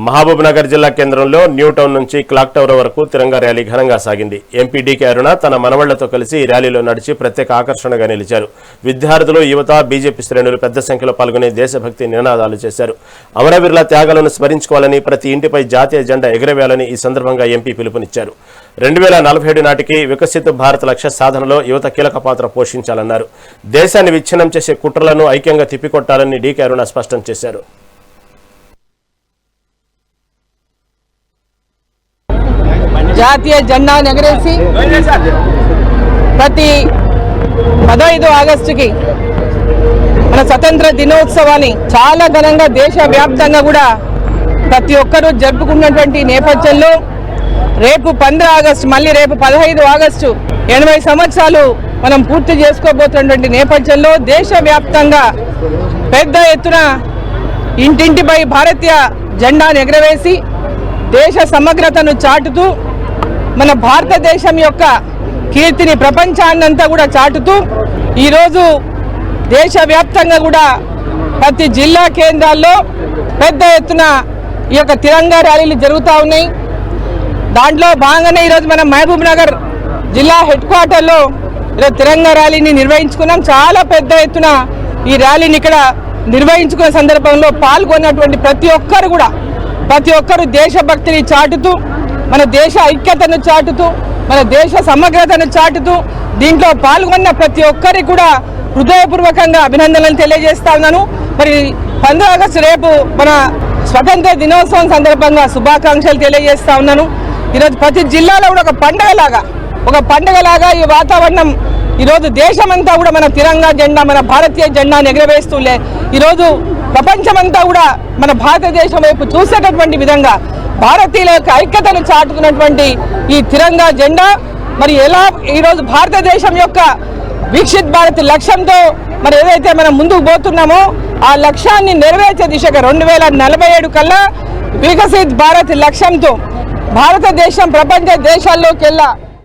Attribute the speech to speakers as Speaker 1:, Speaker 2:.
Speaker 1: మహబూబ్నగర్ జిల్లా కేంద్రంలో new town నుంచి క్లాక్ టవర్ వరకు తిరంగా ర్యాలీ ఘనంగా సాగింది. ఎంపీ డీకే అరుణ తన మనవళ్లతో కలిసి ర్యాలీలో నడిచి ప్రత్యేక ఆకర్షణగా నిలిచారు. విద్యార్థులు, యువత, బీజేపీ శ్రేణులు పెద్ద సంఖ్యలో పాల్గొని దేశభక్తి నినాదాలు చేశారు. అమరవీరుల త్యాగాలను స్మరించుకోవాలని, ప్రతి ఇంటిపై జాతీయ జెండా ఎగురవేయాలని ఈ సందర్భంగా ఎంపీ పిలుపునిచ్చారు. 2047 నాటికి వికసిత భారత్ లక్ష్య సాధనలో యువత కీలక పాత్ర పోషించాలన్నారు. దేశాన్ని విచ్ఛిన్నం చేసే కుట్రలను ఐక్యంగా తిప్పికొట్టాలని డీకే అరుణ స్పష్టం చేశారు.
Speaker 2: జాతీయ జెండా ఎగరేసి ప్రతి 15 ఆగస్టుకి మన స్వతంత్ర దినోత్సవాన్ని చాలా ఘనంగా దేశవ్యాప్తంగా కూడా ప్రతి ఒక్కరూ జరుపుకున్నటువంటి నేపథ్యంలో రేపు 15 ఆగస్టు మళ్ళీ రేపు 15 ఆగస్టు 80 సంవత్సరాలు మనం పూర్తి చేసుకోబోతున్నటువంటి నేపథ్యంలో దేశవ్యాప్తంగా పెద్ద ఎత్తున ఇంటింటిపై భారతీయ జెండాను ఎగరవేసి దేశ సమగ్రతను చాటుతూ మన భారతదేశం యొక్క కీర్తిని ప్రపంచాన్నంతా కూడా చాటుతూ ఈరోజు దేశవ్యాప్తంగా కూడా ప్రతి జిల్లా కేంద్రాల్లో పెద్ద ఎత్తున ఈ యొక్క తిరంగా ర్యాలీలు జరుగుతూ ఉన్నాయి. దాంట్లో భాగంగానే ఈరోజు మనం మహబూబ్నగర్ జిల్లా హెడ్ క్వార్టర్లో ఈరోజు తిరంగా ర్యాలీని నిర్వహించుకున్నాం. చాలా పెద్ద ఎత్తున ఈ ర్యాలీని ఇక్కడ నిర్వహించుకునే సందర్భంలో పాల్గొన్నటువంటి ప్రతి ఒక్కరు దేశభక్తిని చాటుతూ, మన దేశ ఐక్యతను చాటుతూ, మన దేశ సమగ్రతను చాటుతూ దీంట్లో పాల్గొన్న ప్రతి ఒక్కరికి కూడా హృదయపూర్వకంగా అభినందనలు తెలియజేస్తా ఉన్నాను. మరి 15 ఆగస్టు రేపు మన స్వతంత్ర దినోత్సవం సందర్భంగా శుభాకాంక్షలు తెలియజేస్తా ఉన్నాను. ఈరోజు ప్రతి జిల్లాలో కూడా ఒక పండగలాగా ఈ వాతావరణం ఈరోజు దేశమంతా కూడా మన తిరంగా జెండా, మన భారతీయ జెండాను ఎగరవేస్తూలే ఈరోజు ప్రపంచమంతా కూడా మన భారతదేశం వైపు చూసేటటువంటి విధంగా భారతీయుల యొక్క ఐక్యతను చాటుతున్నటువంటి ఈ తిరంగా జెండా మరి ఎలా ఈరోజు భారతదేశం యొక్క వికసిత్ భారత్ లక్ష్యంతో మరి ఏదైతే మనం ముందుకు పోతున్నామో ఆ లక్ష్యాన్ని నెరవేర్చే దిశగా 2047 కల్లా వికసిత్ భారత్ లక్ష్యంతో భారతదేశం ప్రపంచ దేశాల్లోకెల్లా